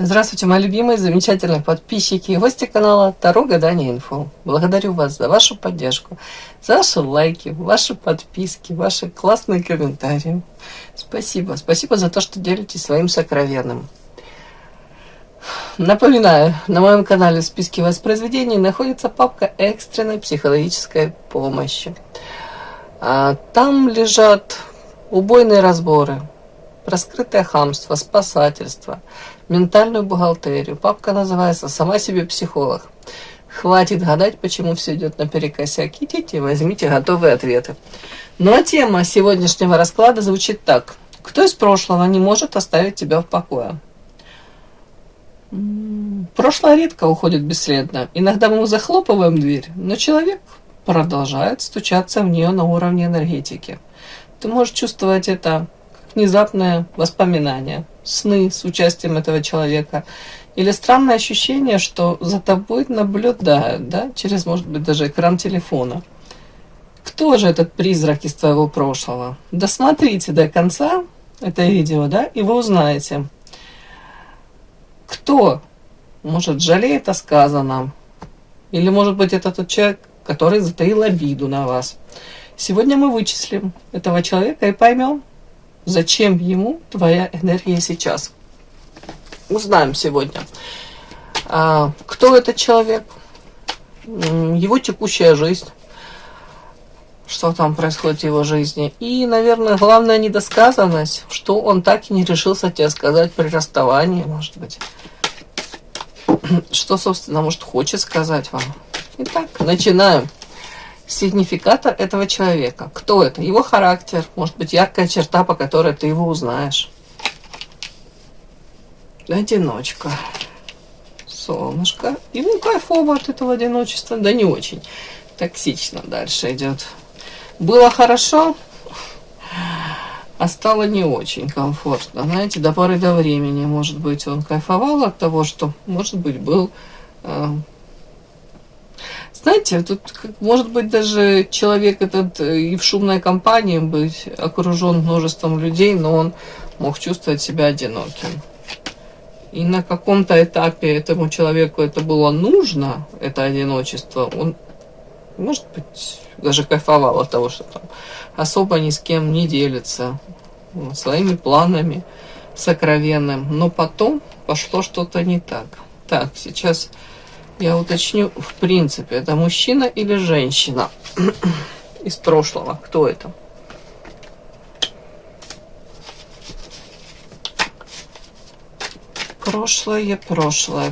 Здравствуйте, мои любимые, замечательные подписчики и гости канала Таро Гадание Инфо. Благодарю вас за вашу поддержку, за ваши лайки, ваши подписки, ваши классные комментарии. Спасибо. Спасибо за то, что делитесь своим сокровенным. Напоминаю, на моем канале в списке воспроизведений находится папка экстренной психологической помощи. Там лежат убойные разборы, раскрытое хамство, спасательство, ментальную бухгалтерию. Папка называется «Сама себе психолог». Хватит гадать, почему все идет наперекосяк. Идите, возьмите готовые ответы. Ну а тема сегодняшнего расклада звучит так. Кто из прошлого не может оставить тебя в покое? Прошлое редко уходит бесследно. Иногда мы захлопываем дверь, но человек продолжает стучаться в нее на уровне энергетики. Ты можешь чувствовать это внезапное воспоминание, сны с участием этого человека или странное ощущение, что за тобой наблюдают, да, через, может быть, даже экран телефона. Кто же этот призрак из твоего прошлого? Досмотрите до конца это видео, да, и вы узнаете, кто, может, жалеет о сказанном, или, может быть, это тот человек, который затаил обиду на вас. Сегодня мы вычислим этого человека и поймем, зачем ему твоя энергия сейчас. Узнаем сегодня, кто этот человек, его текущая жизнь, что там происходит в его жизни. И, наверное, главная недосказанность, что он так и не решился тебе сказать при расставании, может быть. Что, собственно, может, хочет сказать вам. Итак, начинаем. Сигнификатор этого человека. Кто это? Его характер. Может быть, яркая черта, по которой ты его узнаешь. Одиночка. Солнышко. Ему кайфово от этого одиночества. Да не очень. Токсично дальше идет. Было хорошо, а стало не очень комфортно. Знаете, до поры до времени. Может быть, он кайфовал от того, что, может быть, был... Знаете, тут, может быть, даже человек этот и в шумной компании быть окружен множеством людей, но он мог чувствовать себя одиноким. И на каком-то этапе этому человеку это было нужно, это одиночество, он, может быть, даже кайфовал от того, что там особо ни с кем не делится своими планами сокровенным. Но потом пошло что-то не так. Так, сейчас... Я уточню, в принципе, это мужчина или женщина из прошлого. Кто это? Прошлое.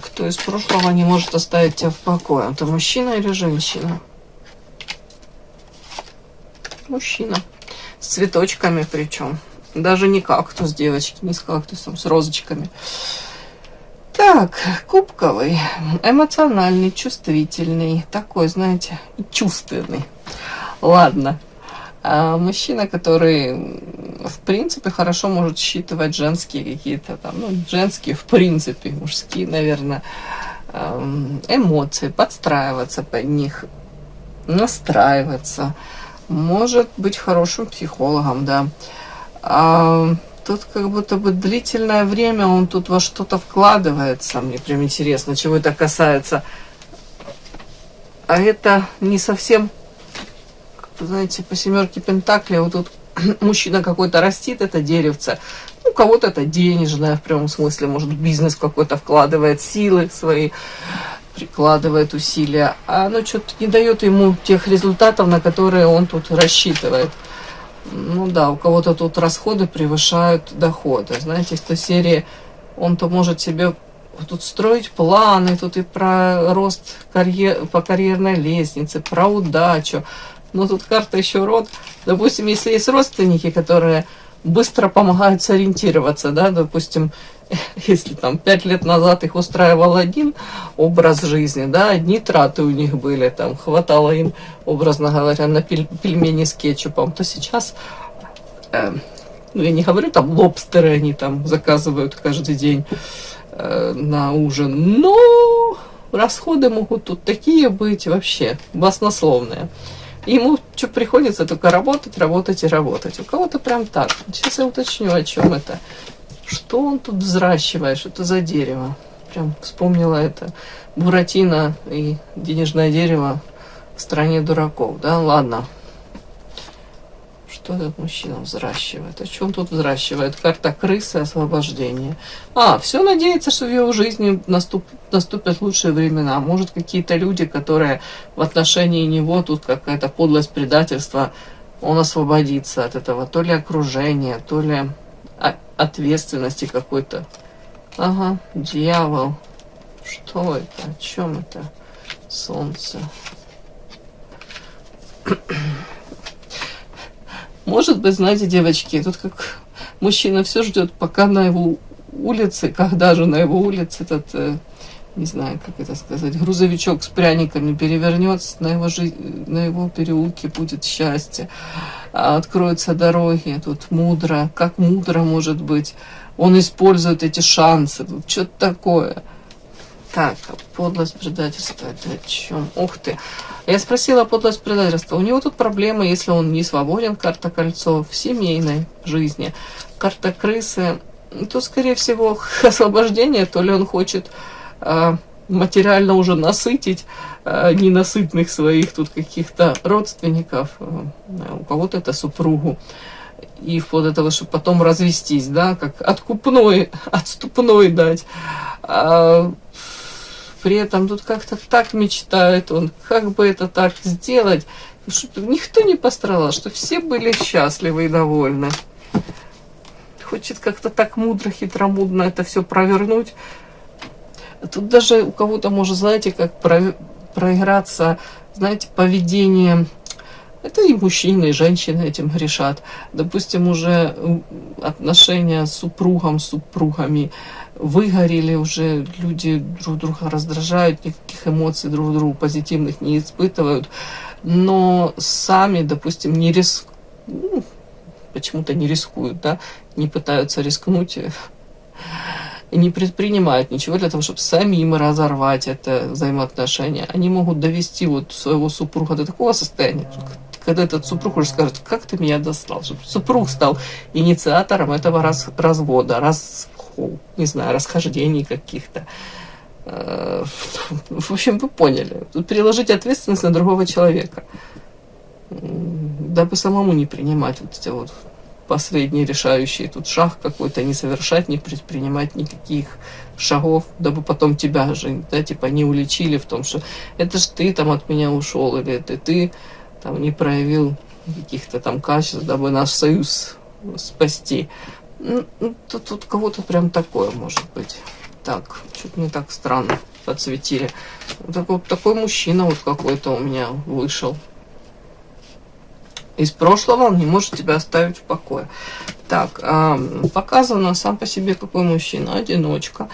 Кто из прошлого не может оставить тебя в покое? Это мужчина или женщина? Мужчина. С цветочками причем. Даже не кактус, девочки, не с кактусом, с розочками. Так, кубковый, эмоциональный, чувствительный, такой, знаете, чувственный. Ладно. Мужчина, который, в принципе, хорошо может считывать женские какие-то там, ну, женские, в принципе, мужские, наверное, эмоции, подстраиваться под них, настраиваться. Может быть хорошим психологом, да. Тут как будто бы длительное время он тут во что-то вкладывается. Мне прям интересно, чего это касается. А это не совсем, знаете, по семерке пентаклей. Вот тут мужчина какой-то растит это деревце. У кого-то это денежное в прямом смысле. Может, в бизнес какой-то вкладывает силы свои, прикладывает усилия. А оно что-то не дает ему тех результатов, на которые он тут рассчитывает. Ну да, у кого-то тут расходы превышают доходы. Знаете, из той серии он-то может себе тут строить планы, тут и про рост по карьерной лестнице, про удачу. Но тут карта еще род. Допустим, если есть родственники, которые быстро помогают сориентироваться, да, допустим, если там 5 лет назад их устраивал один образ жизни, да, одни траты у них были, там хватало им, образно говоря, на пельмени с кетчупом, то сейчас, ну я не говорю, там лобстеры они там заказывают каждый день на ужин, но расходы могут тут такие быть вообще баснословные. Ему что приходится только работать. У кого-то прям так. Сейчас я уточню, о чем это. Что он тут взращивает? Что это за дерево? Прям вспомнила это. Буратино и денежное дерево в стране дураков. Да, ладно. Что этот мужчина взращивает? А что он тут взращивает? Карта крысы, освобождение. Все надеется, что в его жизни наступят лучшие времена. Может, какие-то люди, которые в отношении него, тут какая-то подлость, предательство, он освободится от этого. То ли окружения, то ли ответственности какой-то. Ага, дьявол. Что это? О чем это? Солнце. Может быть, знаете, девочки, тут как мужчина все ждет, пока на его улице, когда же на его улице этот, не знаю, как это сказать, грузовичок с пряниками перевернется, на его переулке будет счастье, откроются дороги, тут мудро, как мудро может быть, он использует эти шансы, тут что-то такое. Так, подлость, предательство, это о чем? Ух ты. Я спросила подлость, предательство. У него тут проблема, если он не свободен, карта кольцо, в семейной жизни. Карта крысы, то, скорее всего, освобождение, то ли он хочет материально уже насытить ненасытных своих тут каких-то родственников, у кого-то это супругу. И вплоть до того, чтобы потом развестись, да, как отступной дать. При этом тут как-то так мечтает он, как бы это так сделать, чтобы никто не пострадал, чтобы все были счастливы и довольны. Хочет как-то так мудро, хитромудно это все провернуть. Тут даже у кого-то может, знаете, как проиграться, знаете, поведение. Это и мужчины, и женщины этим грешат. Допустим, уже отношения с супругом, с супругами выгорели, уже люди друг друга раздражают, никаких эмоций друг другу позитивных не испытывают, но сами, допустим, почему-то не рискуют, да, не пытаются рискнуть, не предпринимают ничего для того, чтобы самим разорвать это взаимоотношения. Они могут довести вот своего супруга до такого состояния, когда этот супруг уже скажет, как ты меня достал, чтобы супруг стал инициатором этого развода, не знаю, расхождений каких-то. В общем, вы поняли. Тут переложить ответственность на другого человека, дабы самому не принимать вот эти вот последний решающий тут шаг какой-то, не совершать, не предпринимать никаких шагов, дабы потом тебя же, да, типа, не уличили в том, что это ж ты там от меня ушел, или это ты там не проявил каких-то там качеств, дабы наш союз спасти. Тут кого-то прям такое может быть. Так, что-то не так странно подсветили. Такой мужчина вот какой-то у меня вышел. Из прошлого он не может тебя оставить в покое. Так, показано сам по себе какой мужчина. Одиночка.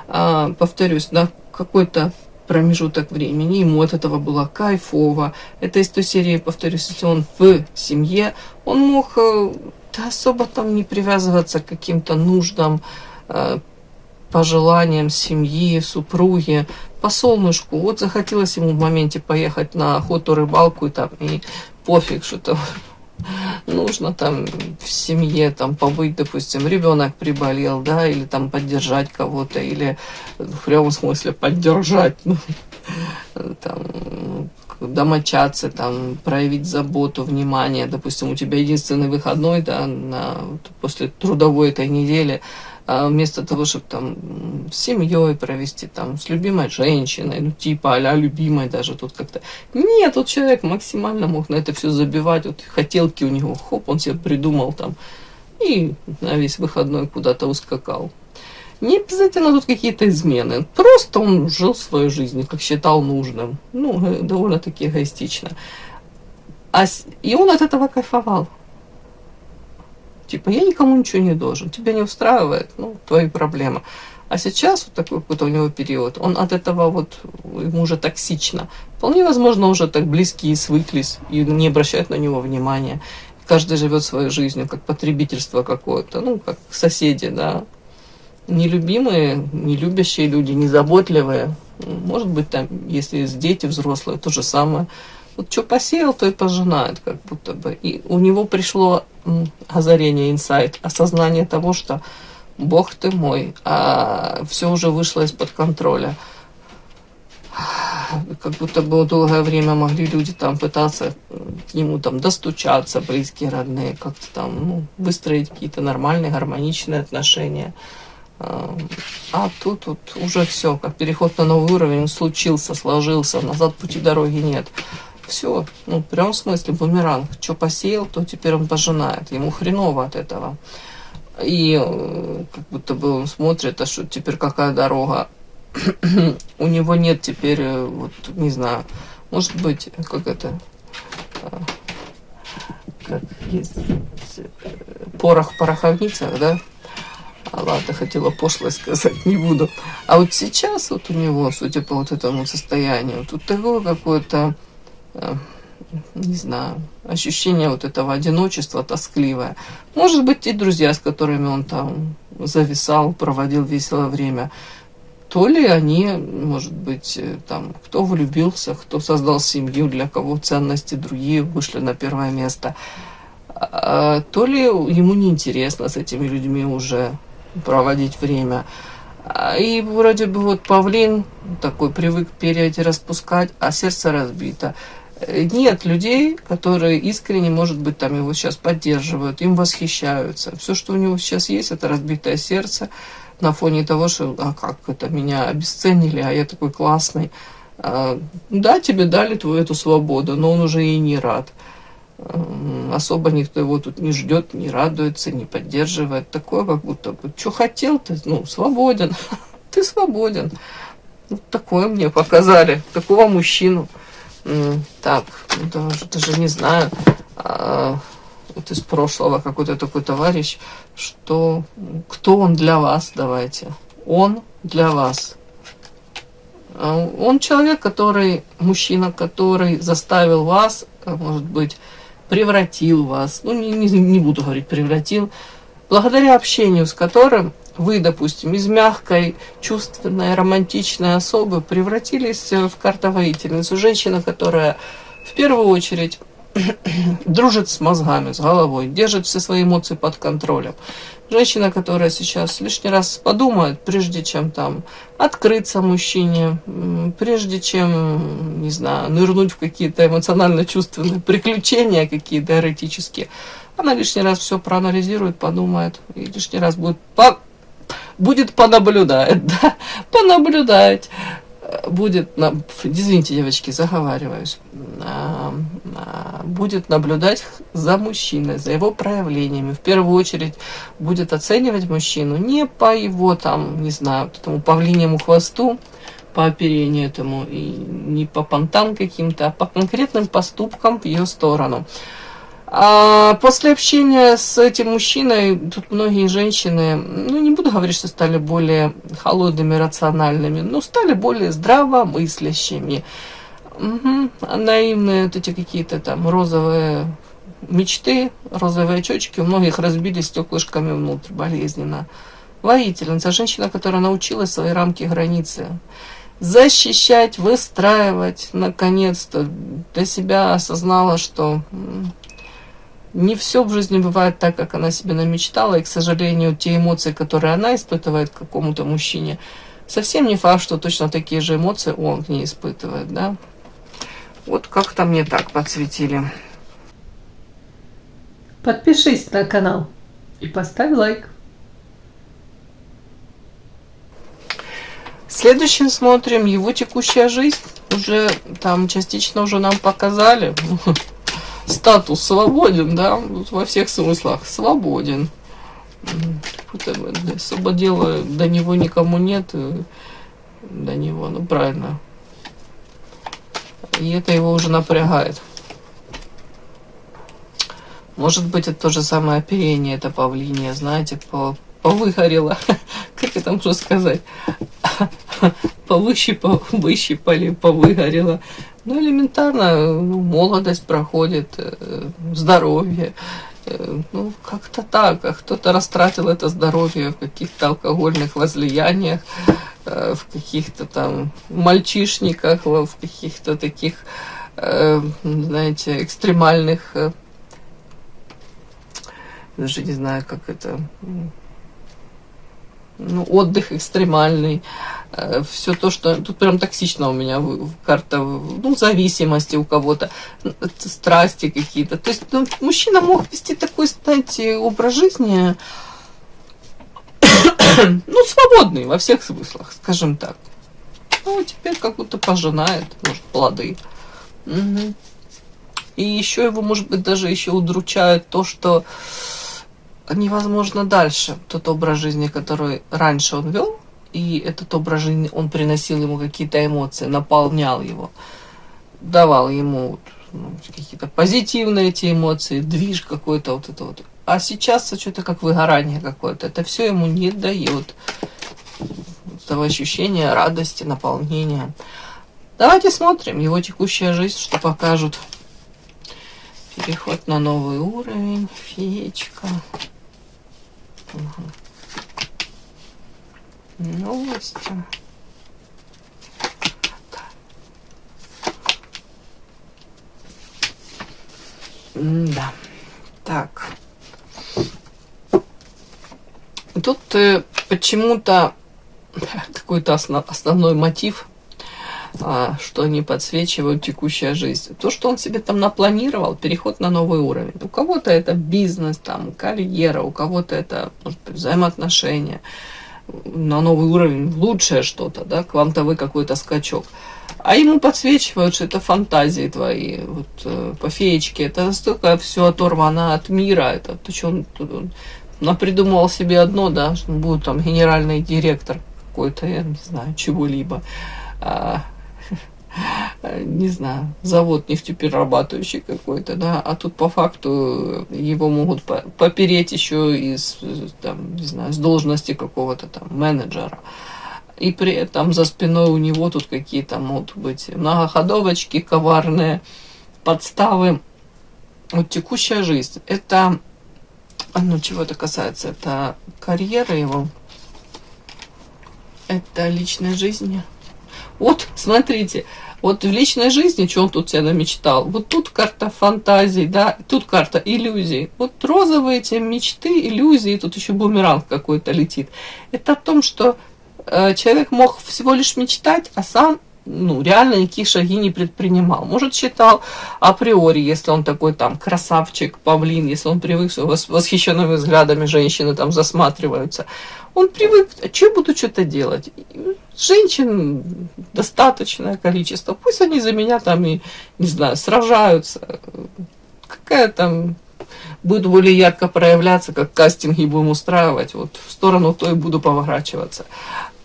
Повторюсь, да, какой-то промежуток времени, ему от этого было кайфово. Это из той серии, повторюсь, если он в семье, он мог особо там не привязываться к каким-то нуждам, пожеланиям семьи, супруги, по солнышку. Вот захотелось ему в моменте поехать на охоту, рыбалку, и пофиг, что там нужно там в семье там побыть, допустим, ребенок приболел, да, или там поддержать кого-то, или в прямом смысле поддержать, там, домочадцы, там, проявить заботу, внимание, допустим, у тебя единственный выходной, да, после трудовой этой недели, вместо того, чтобы там с семьей провести, там, с любимой женщиной, ну, типа а-ля любимой даже тут как-то. Нет, тут человек максимально мог на это все забивать, вот хотелки у него, хоп, он себе придумал там, и на весь выходной куда-то ускакал. Не обязательно тут какие-то измены, просто он жил свою жизнь, как считал нужным, ну, довольно-таки эгоистично. И он от этого кайфовал. Типа, я никому ничего не должен, тебя не устраивает, ну, твои проблемы. А сейчас вот такой какой-то у него период, он от этого вот, ему уже токсично. Вполне возможно, уже так близкие свыклись и не обращают на него внимания. Каждый живет своей жизнью, как потребительство какое-то, ну, как соседи, да. Нелюбимые, нелюбящие люди, незаботливые. Может быть, там, если есть дети взрослые, то же самое. Вот что посеял, то и пожинает, как будто бы. И у него пришло озарение, инсайт, осознание того, что бог ты мой, а все уже вышло из-под контроля. Как будто бы долгое время могли люди там пытаться к нему там достучаться, близкие, родные, как-то там, ну, выстроить какие-то нормальные, гармоничные отношения. А тут вот уже все, как переход на новый уровень случился, сложился, назад пути дороги нет. Все, ну, в прямом смысле бумеранг. Что посеял, то теперь он пожинает. Ему хреново от этого. И как будто бы он смотрит, а что теперь какая дорога. У него нет теперь, вот, не знаю, может быть, как это, как есть порох в пороховницах, да? Ладно, хотела пошлость сказать, не буду. А вот сейчас вот у него, судя по вот этому состоянию, тут такое какое-то, не знаю, ощущение вот этого одиночества тоскливое. Может быть, и друзья, с которыми он там зависал, проводил веселое время, то ли они, может быть, там, кто влюбился, кто создал семью, для кого ценности другие вышли на первое место, то ли ему неинтересно с этими людьми уже проводить время. И вроде бы вот павлин такой привык перья эти распускать, а сердце разбито. Нет людей, которые искренне, может быть, там его сейчас поддерживают, им восхищаются. Все, что у него сейчас есть, это разбитое сердце на фоне того, что, а как это, меня обесценили, а я такой классный. Да, тебе дали твою эту свободу, но он уже и не рад. Особо никто его тут не ждет, не радуется, не поддерживает. Такое, как будто бы, что хотел ты, ну, свободен, ты свободен. Вот такое мне показали, такого мужчину. Так, даже не знаю, вот из прошлого какой-то такой товарищ, что, кто он для вас, давайте. Он для вас. Он человек, который, мужчина, который заставил вас, может быть, превратил вас, ну не буду говорить превратил, благодаря общению с которым вы, допустим, из мягкой, чувственной, романтичной особы превратились в картовоительницу, женщину, которая в первую очередь дружит с мозгами, с головой, держит все свои эмоции под контролем. Женщина, которая сейчас лишний раз подумает, прежде чем там открыться мужчине, прежде чем, не знаю, нырнуть в какие-то эмоционально-чувственные приключения, какие-то эротические, она лишний раз все проанализирует, подумает, и лишний раз будет понаблюдать, да, понаблюдать. Будет, извините, девочки, заговариваюсь, будет наблюдать за мужчиной, за его проявлениями. В первую очередь будет оценивать мужчину не по его, там, не знаю, этому павлиньему хвосту, по оперению этому, и не по понтам каким-то, а по конкретным поступкам в ее сторону. А после общения с этим мужчиной, тут многие женщины, ну не буду говорить, что стали более холодными, рациональными, но стали более здравомыслящими. Наивные вот эти какие-то там розовые мечты, розовые очечки у многих разбились стеклышками внутрь, болезненно. Воительница, женщина, которая научилась свои рамки, границы защищать, выстраивать, наконец-то для себя осознала, что не все в жизни бывает так, как она себе намечтала, и, к сожалению, те эмоции, которые она испытывает к какому-то мужчине, совсем не факт, что точно такие же эмоции он к ней испытывает, да. Вот как-то мне так подсветили. Подпишись на канал и поставь лайк. Следующим смотрим его текущая жизнь. Уже там частично уже нам показали. Статус свободен, да, во всех смыслах свободен. Особо дела до него никому нет, до него, ну правильно. И это его уже напрягает. Может быть, это то же самое оперение, это павлинье, знаете, повыгорело. Как это можно сказать? Повыщипали, повыгорело. Ну, элементарно, молодость проходит, здоровье. Ну, как-то так. А кто-то растратил это здоровье в каких-то алкогольных возлияниях, в каких-то там мальчишниках, в каких-то таких, знаете, экстремальных, даже не знаю, как это, ну, отдых экстремальный, все то, что... Тут прям токсично у меня карта, ну, зависимости у кого-то, страсти какие-то. То есть ну, мужчина мог вести такой, знаете, образ жизни, ну, свободный во всех смыслах, скажем так. Ну, теперь как будто пожинает, может, плоды. Угу. И еще его, может быть, даже еще удручает то, что невозможно дальше тот образ жизни, который раньше он вел, и этот образ жизни, он приносил ему какие-то эмоции, наполнял его, давал ему ну, какие-то позитивные эти эмоции, движ какой-то вот это вот. А сейчас что-то как выгорание какое-то. Это все ему не дает этого ощущения радости, наполнения. Давайте смотрим его текущая жизнь, что покажут. Переход на новый уровень, феечка. Угу. Новости. Да. Так. Тут почему-то какой-то основной мотив, что они подсвечивают текущая жизнь. То, что он себе там напланировал, переход на новый уровень. У кого-то это бизнес, там, карьера, у кого-то это, может быть, взаимоотношения. На новый уровень лучшее что-то, да, квантовый какой-то скачок. А ему подсвечивают, что это фантазии твои. Вот по феечке это настолько все оторвано от мира. Это то, что он напридумывал себе одно, да, что он будет там генеральный директор какой-то, я не знаю, чего-либо. Не знаю, завод нефтеперерабатывающий какой-то, да, а тут по факту его могут попереть еще из, там, не знаю, с должности какого-то там менеджера. И при этом за спиной у него тут какие-то могут быть многоходовочки коварные, подставы. Вот текущая жизнь, это, ну, чего это касается, это карьера его, это личной жизни. Вот, смотрите, вот в личной жизни, что он тут себе намечтал, вот тут карта фантазий, да, тут карта иллюзий. Вот розовые эти мечты, иллюзии, тут еще бумеранг какой-то летит. Это о том, что человек мог всего лишь мечтать, а сам ну, реально никакие шаги не предпринимал. Может, считал априори, если он такой там красавчик, павлин, если он привык, что восхищенными взглядами женщины там засматриваются. Он привык, а что я буду что-то делать? Женщин достаточное количество, пусть они за меня там и, не знаю, сражаются. Какая там будет более ярко проявляться, как кастинги будем устраивать, вот в сторону той буду поворачиваться.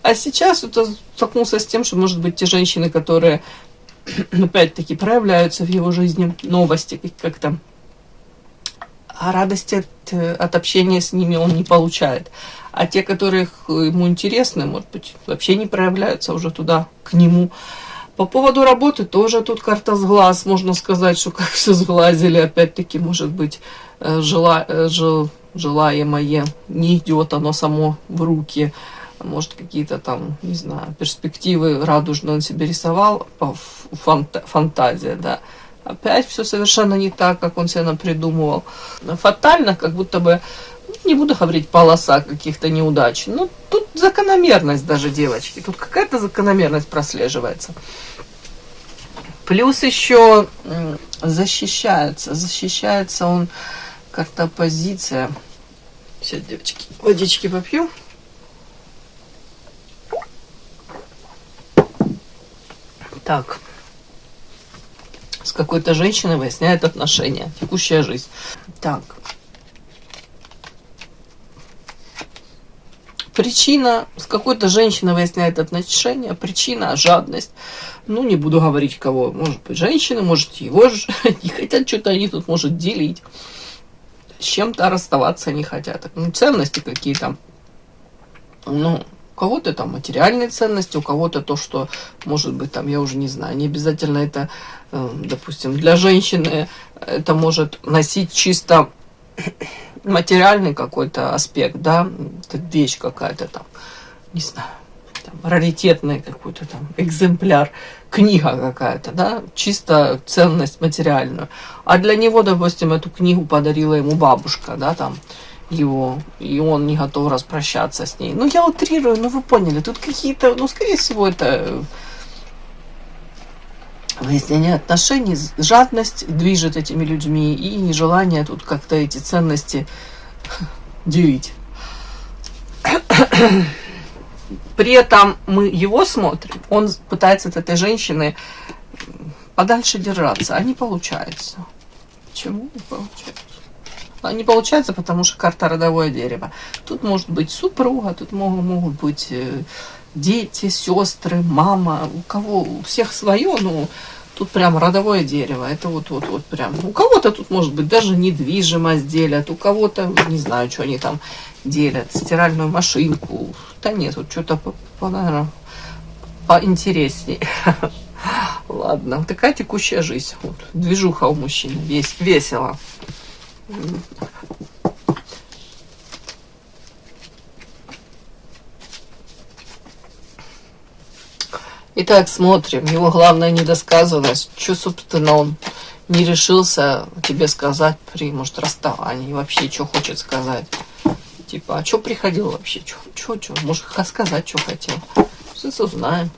А сейчас это столкнулся с тем, что, может быть, те женщины, которые, опять-таки, проявляются в его жизни, новости как-то, а радости от общения с ними он не получает. А те, которые ему интересны, может быть, вообще не проявляются уже туда, к нему. По поводу работы тоже тут карта сглаз. Можно сказать, что как все сглазили, опять-таки, может быть, желаемое не идет оно само в руки. Может, какие-то там, не знаю, перспективы радужные он себе рисовал, фантазия, да. Опять все совершенно не так, как он себе напридумывал. Фатально, как будто бы, не буду говорить полоса каких-то неудач, но тут закономерность даже, девочки, тут какая-то закономерность прослеживается. Плюс еще защищается он как-то позиция. Сейчас, девочки, водички попью. Так, с какой-то женщиной выясняет отношения, текущая жизнь. Так, причина, с какой-то женщиной выясняет отношения, причина жадность. Ну, не буду говорить кого, может быть, женщины, может, его не хотят что-то, они тут, может, делить. С чем-то расставаться не хотят. Ну, ценности какие-то, ну, у кого-то там материальные ценности, у кого-то то, что, может быть, там, я уже не знаю, не обязательно это, допустим, для женщины это может носить чисто материальный какой-то аспект, да, это вещь какая-то там, не знаю, там, раритетный какой-то там экземпляр, книга какая-то, да, чисто ценность материальную. А для него, допустим, эту книгу подарила ему бабушка, да, там, его, и он не готов распрощаться с ней. Ну, я утрирую, но вы поняли, тут какие-то, ну, скорее всего, это выяснение отношений, жадность движет этими людьми и нежелание тут как-то эти ценности делить. При этом мы его смотрим, он пытается от этой женщины подальше держаться, а не получается. Почему не получается? А не получается, потому что карта родовое дерево. Тут может быть супруга, тут могут быть дети, сестры, мама, у кого, у всех свое, но тут прям родовое дерево. Это вот прям. У кого-то тут может быть даже недвижимость делят, у кого-то, не знаю, что они там делят, стиральную машинку. Да нет, вот что-то, наверное, поинтереснее. Ладно, такая текущая жизнь. Вот, движуха у мужчин, весело. Итак, смотрим. Его главная недосказанность. Что, собственно, он не решился тебе сказать при, может, расставании. Вообще, что хочет сказать. Типа, а что приходил вообще? Что? Может, сказать, что хотел. Сейчас узнаем.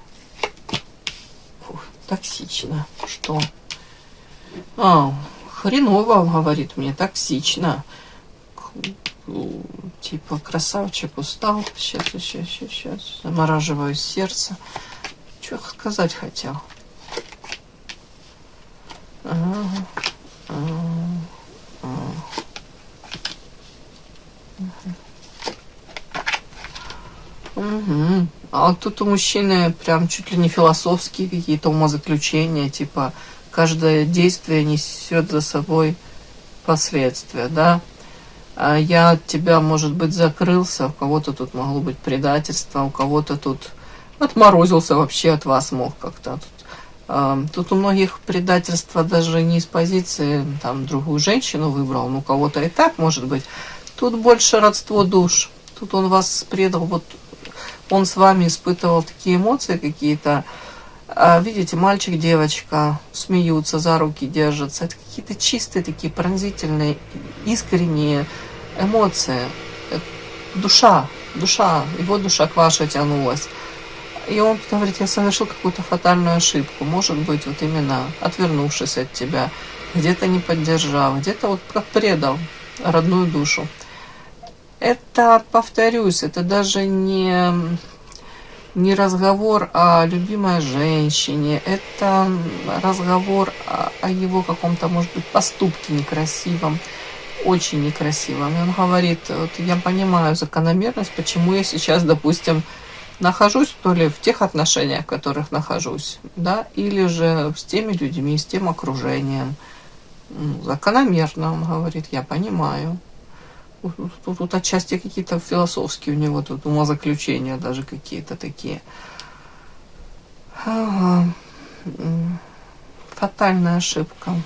Фух, токсично. Что? Хреново, говорит мне, токсично. Типа, красавчик устал. Сейчас. Замораживаю сердце. Что сказать хотел? Угу. А тут у мужчины прям чуть ли не философские какие-то умозаключения, типа каждое действие несет за собой последствия, да? А я от тебя, может быть, закрылся, у кого-то тут могло быть предательство, у кого-то тут отморозился вообще от вас мог как-то. Тут у многих предательство даже не из позиции, там, другую женщину выбрал, но у кого-то и так, может быть. Тут больше родство душ. Тут он вас предал, вот он с вами испытывал такие эмоции какие-то. Видите, мальчик, девочка смеются, за руки держатся. Это какие-то чистые такие пронзительные, искренние эмоции. Душа, его душа к вашей тянулась. И он говорит, я совершил какую-то фатальную ошибку. Может быть, вот именно отвернувшись от тебя, где-то не поддержав, где-то вот как предал родную душу. Это, повторюсь, это даже не разговор о любимой женщине, это разговор о его каком-то, может быть, поступке некрасивом, очень некрасивом. И он говорит, вот я понимаю закономерность, почему я сейчас, допустим, нахожусь то ли в тех отношениях, в которых нахожусь, да, или же с теми людьми, с тем окружением. Закономерно, он говорит, я понимаю. Тут отчасти какие-то философские у него тут умозаключения даже какие-то такие. Фатальная ошибка.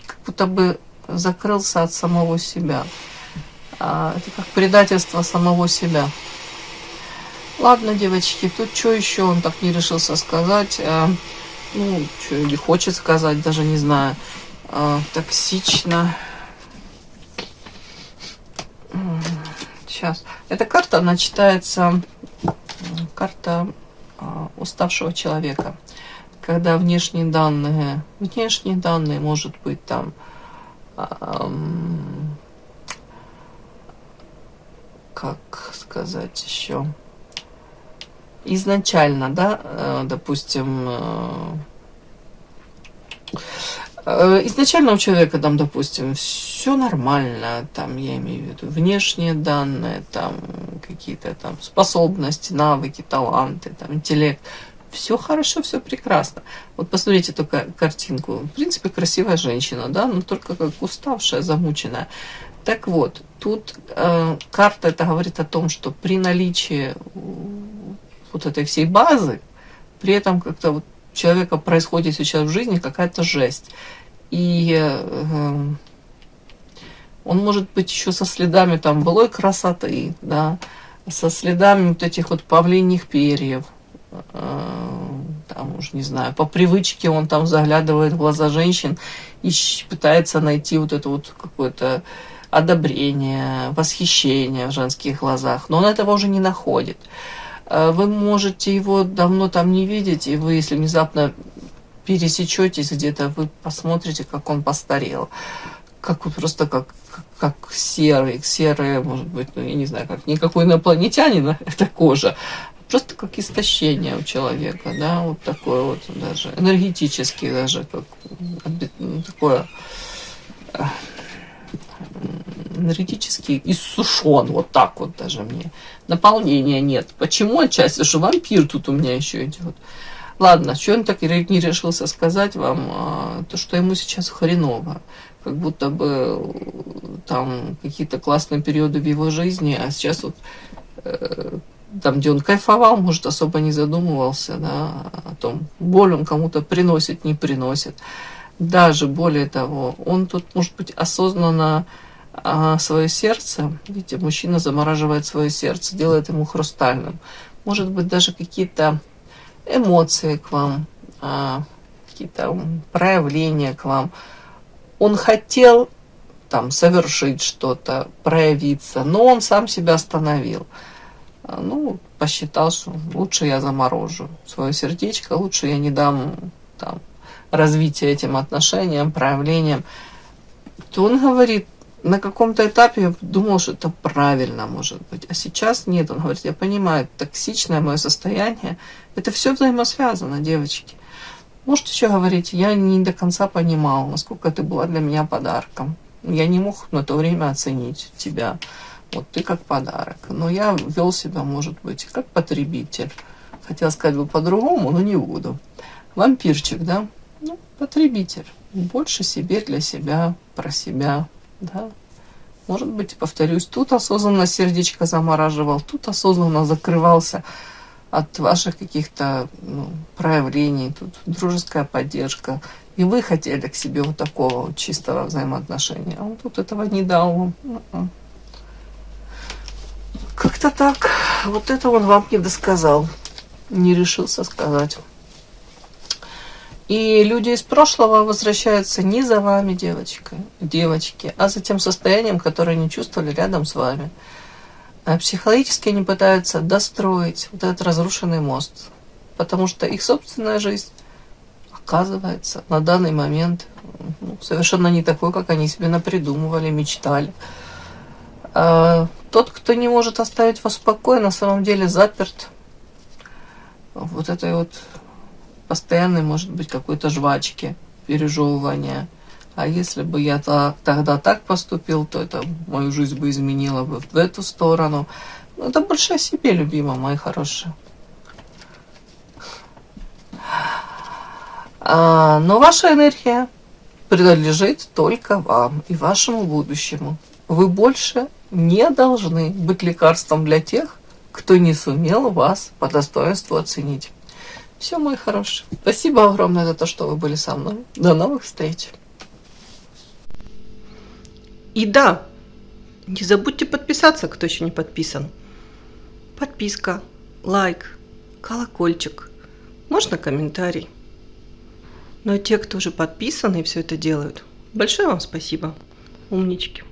Как будто бы закрылся от самого себя. Это как предательство самого себя. Ладно, девочки, тут что еще он так не решился сказать? Ну, что или хочет сказать, даже не знаю. Токсично. Сейчас. Эта карта, она читается, карта уставшего человека. Когда внешние данные, может быть, там, как сказать еще, изначально, да, допустим, изначально у человека там, допустим, все нормально, там, я имею в виду, внешние данные, там, какие-то там способности, навыки, таланты, там, интеллект, все хорошо, все прекрасно. Вот посмотрите только картинку. В принципе, красивая женщина, да, но только как уставшая, замученная. Так вот, тут карта это говорит о том, что при наличии вот этой всей базы, при этом как-то вот у человека происходит сейчас в жизни какая-то жесть. И он может быть еще со следами там былой красоты, да, со следами вот этих вот павлиньих перьев, там уж не знаю, по привычке он там заглядывает в глаза женщин и пытается найти вот это вот какое-то одобрение, восхищение в женских глазах, но он этого уже не находит. Вы можете его давно там не видеть, и вы, если внезапно пересечетесь где-то, вы посмотрите, как он постарел. Как вот просто как серый, может быть, ну, я не знаю, как никакой инопланетянин, это кожа, просто как истощение у человека, да, вот такое вот даже, энергетически даже, как такое, энергетически иссушен, вот так вот даже мне. Наполнения нет. Почему? Отчасти, что вампир тут у меня еще идет. Ладно, что он так и не решился сказать вам, то, что ему сейчас хреново. Как будто бы там какие-то классные периоды в его жизни, а сейчас вот там, где он кайфовал, может, особо не задумывался, да, о том, боль он кому-то приносит, не приносит. Даже более того, он тут, может быть, осознанно свое сердце, видите, мужчина замораживает свое сердце, делает ему хрустальным. Может быть, даже какие-то эмоции к вам, какие-то проявления к вам. Он хотел там совершить что-то, проявиться, но он сам себя остановил. Ну, посчитал, что лучше я заморожу свое сердечко, лучше я не дам там развития этим отношениям, проявлениям. То он говорит, на каком-то этапе я думал, что это правильно, может быть. А сейчас нет. Он говорит, я понимаю, токсичное мое состояние. Это все взаимосвязано, девочки. Можете еще говорить, я не до конца понимал, насколько ты была для меня подарком. Я не мог на то время оценить тебя. Вот ты как подарок. Но я вел себя, может быть, как потребитель. Хотел сказать бы по-другому, но не буду. Вампирчик, да? Ну, потребитель. Больше себе, для себя, про себя. Да. Может быть, повторюсь, тут осознанно сердечко замораживал, тут осознанно закрывался от ваших каких-то проявлений, тут дружеская поддержка. И вы хотели к себе вот такого вот чистого взаимоотношения, а он тут этого не дал вам. Как-то так. Вот это он вам не досказал, не решился сказать. И люди из прошлого возвращаются не за вами, девочки, а за тем состоянием, которое они чувствовали рядом с вами. А психологически они пытаются достроить вот этот разрушенный мост, потому что их собственная жизнь, оказывается, на данный момент совершенно не такой, как они себе напридумывали, мечтали. А тот, кто не может оставить вас в покое, на самом деле заперт вот этой вот постоянной, может быть, какой-то жвачки, пережевывания. А если бы я тогда так поступил, то это мою жизнь бы изменило бы в эту сторону. Ну, это больше о себе, любимые мои хорошие. Но ваша энергия принадлежит только вам и вашему будущему. Вы больше не должны быть лекарством для тех, кто не сумел вас по достоинству оценить. Все, мои хорошие. Спасибо огромное за то, что вы были со мной. До новых встреч. И да, не забудьте подписаться, кто еще не подписан. Подписка, лайк, колокольчик, можно комментарий. Ну а те, кто уже подписаны и все это делают, большое вам спасибо. Умнички.